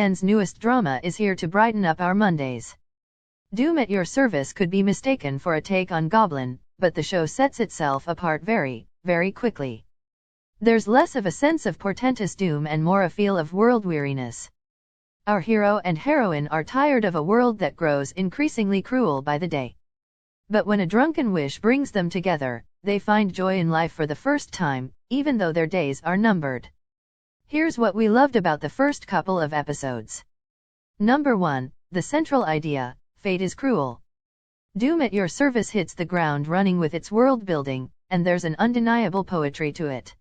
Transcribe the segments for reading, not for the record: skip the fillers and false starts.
TVN's newest drama is here to brighten up our Mondays. Doom at Your Service could be mistaken for a take on Goblin, but the show sets itself apart very, very quickly. There's less of a sense of portentous doom and more a feel of world weariness. Our hero and heroine are tired of a world that grows increasingly cruel by the day. But when a drunken wish brings them together, they find joy in life for the first time, even though their days are numbered. Here's what we loved about the first couple of episodes. Number 1, the central idea, fate is cruel. Doom at Your Service hits the ground running with its world building, and there's an undeniable poetry to it.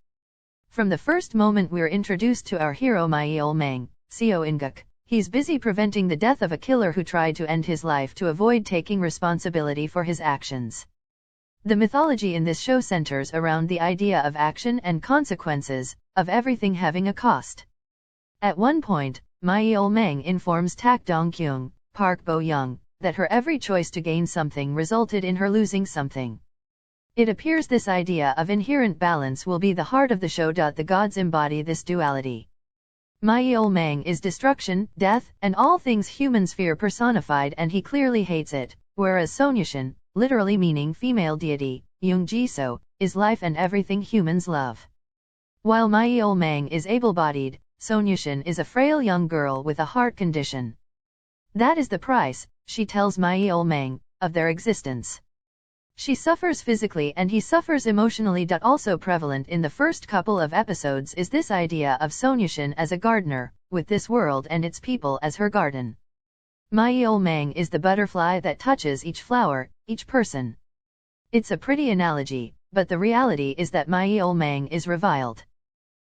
From the first moment we're introduced to our hero Mang, Seo In-guk, he's busy preventing the death of a killer who tried to end his life to avoid taking responsibility for his actions. The mythology in this show centers around the idea of action and consequences, of everything having a cost. At one point, Mang informs Tak Dong-kyung, Park Bo-young, that her every choice to gain something resulted in her losing something. It appears this idea of inherent balance will be the heart of the show. The gods embody this duality. Mang is destruction, death, and all things humans fear personified, and he clearly hates it, whereas Sonyushin, literally meaning female deity, Yung Ji-so, is life and everything humans love. While Mang is able-bodied, Sonyushin is a frail young girl with a heart condition. That is the price, she tells Mang, of their existence. She suffers physically and he suffers emotionally. Also prevalent in the first couple of episodes is this idea of Sonyushin as a gardener, with this world and its people as her garden. Mang is the butterfly that touches each flower, each person. It's a pretty analogy, but the reality is that Mang is reviled.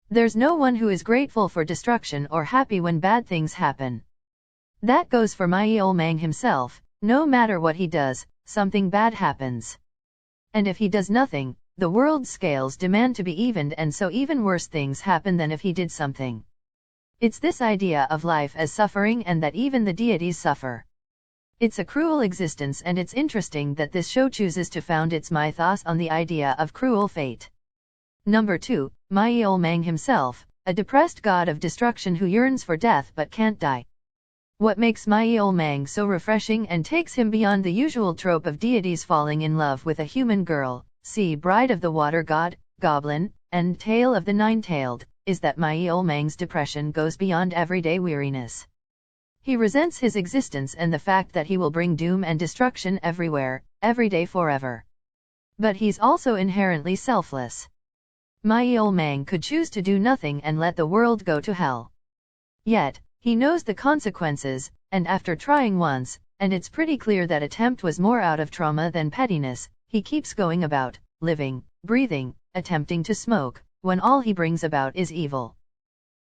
There's no one who is grateful for destruction or happy when bad things happen. That goes for Mang himself. No matter what he does, something bad happens. And if he does nothing, the world's scales demand to be evened, and so even worse things happen than if he did something. It's this idea of life as suffering and that even the deities suffer. It's a cruel existence, and it's interesting that this show chooses to found its mythos on the idea of cruel fate. Number 2, Mang himself, a depressed god of destruction who yearns for death but can't die. What makes Mang so refreshing and takes him beyond the usual trope of deities falling in love with a human girl, see Bride of the Water God, Goblin, and Tale of the Nine-Tailed, is that Mang's depression goes beyond everyday weariness. He resents his existence and the fact that he will bring doom and destruction everywhere, every day forever. But he's also inherently selfless. Mang could choose to do nothing and let the world go to hell. Yet, he knows the consequences, and after trying once, and it's pretty clear that attempt was more out of trauma than pettiness, he keeps going about, living, breathing, attempting to smoke, when all he brings about is evil.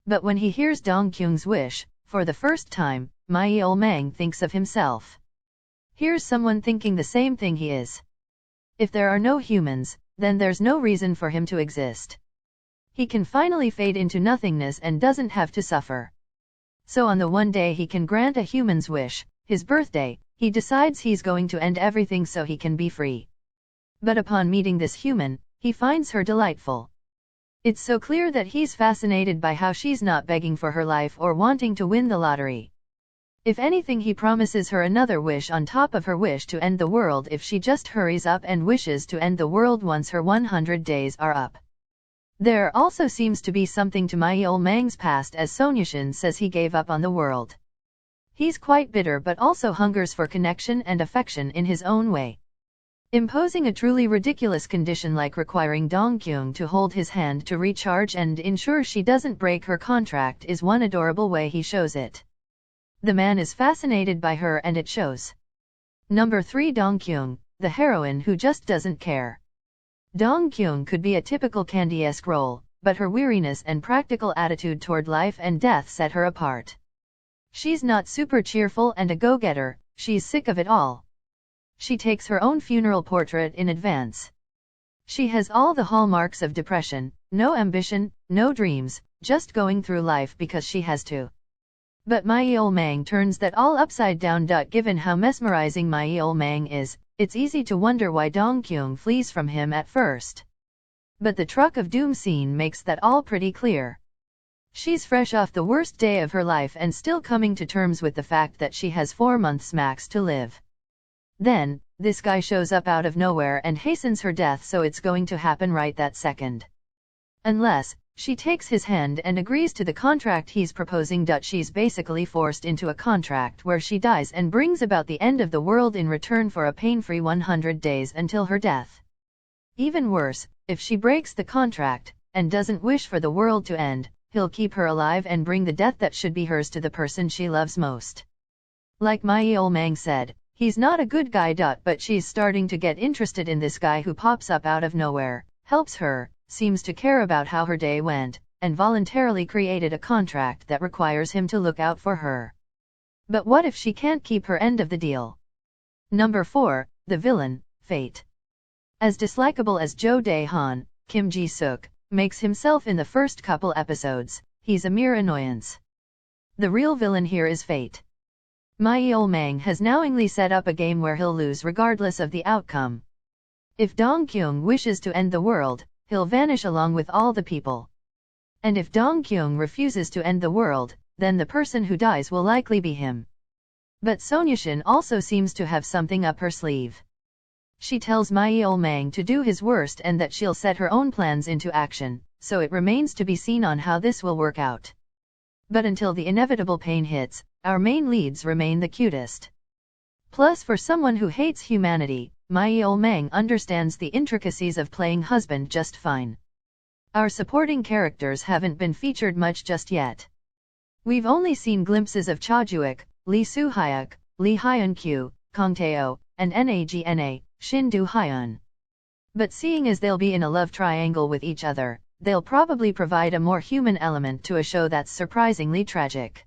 But when he hears Dong-kyung's wish, for the first time, Mang thinks of himself. Here's someone thinking the same thing he is. If there are no humans, then there's no reason for him to exist. He can finally fade into nothingness and doesn't have to suffer. So on the one day he can grant a human's wish, his birthday, he decides he's going to end everything so he can be free. But upon meeting this human, he finds her delightful. It's so clear that he's fascinated by how she's not begging for her life or wanting to win the lottery. If anything, he promises her another wish on top of her wish to end the world if she just hurries up and wishes to end the world once her 100 days are up. There also seems to be something to Mang's past, as Sonyushin says he gave up on the world. He's quite bitter but also hungers for connection and affection in his own way. Imposing a truly ridiculous condition like requiring Dong-kyung to hold his hand to recharge and ensure she doesn't break her contract is one adorable way he shows it. The man is fascinated by her and it shows. Number 3, Dong-kyung, the heroine who just doesn't care. Dong-kyung could be a typical Candy-esque role, but her weariness and practical attitude toward life and death set her apart. She's not super cheerful and a go-getter, she's sick of it all. She takes her own funeral portrait in advance. She has all the hallmarks of depression, no ambition, no dreams, just going through life because she has to. But Mang turns that all upside down. Given how mesmerizing Mang is, it's easy to wonder why Dong-kyung flees from him at first. But the Truck of Doom scene makes that all pretty clear. She's fresh off the worst day of her life and still coming to terms with the fact that she has 4 months max to live. Then, this guy shows up out of nowhere and hastens her death, so it's going to happen right that second. Unless she takes his hand and agrees to the contract he's proposing. She's basically forced into a contract where she dies and brings about the end of the world in return for a pain-free 100 days until her death. Even worse, if she breaks the contract and doesn't wish for the world to end, he'll keep her alive and bring the death that should be hers to the person she loves most. Like Mang said, he's not a good guy. But she's starting to get interested in this guy who pops up out of nowhere, helps her, seems to care about how her day went, and voluntarily created a contract that requires him to look out for her. But what if she can't keep her end of the deal? Number 4, the villain, Fate. As dislikable as Jo Dae-han, Kim Ji-suk, makes himself in the first couple episodes, he's a mere annoyance. The real villain here is Fate. Mang has knowingly set up a game where he'll lose regardless of the outcome. If Dong-kyung wishes to end the world, he'll vanish along with all the people. And if Dong-kyung refuses to end the world, then the person who dies will likely be him. But Sonyashin also seems to have something up her sleeve. She tells Mang to do his worst and that she'll set her own plans into action, so it remains to be seen on how this will work out. But until the inevitable pain hits, our main leads remain the cutest. Plus, for someone who hates humanity, Mang understands the intricacies of playing husband just fine. Our supporting characters haven't been featured much just yet. We've only seen glimpses of Cha Juik, Lee Soo-hyuk, Lee Hyun-kyu, Kang Tae-oh, and Nagna, Shin Do-hyun. But seeing as they'll be in a love triangle with each other, they'll probably provide a more human element to a show that's surprisingly tragic.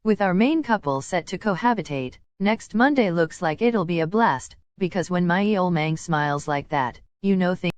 With our main couple set to cohabitate, next Monday looks like it'll be a blast, because when Mang smiles like that, you know things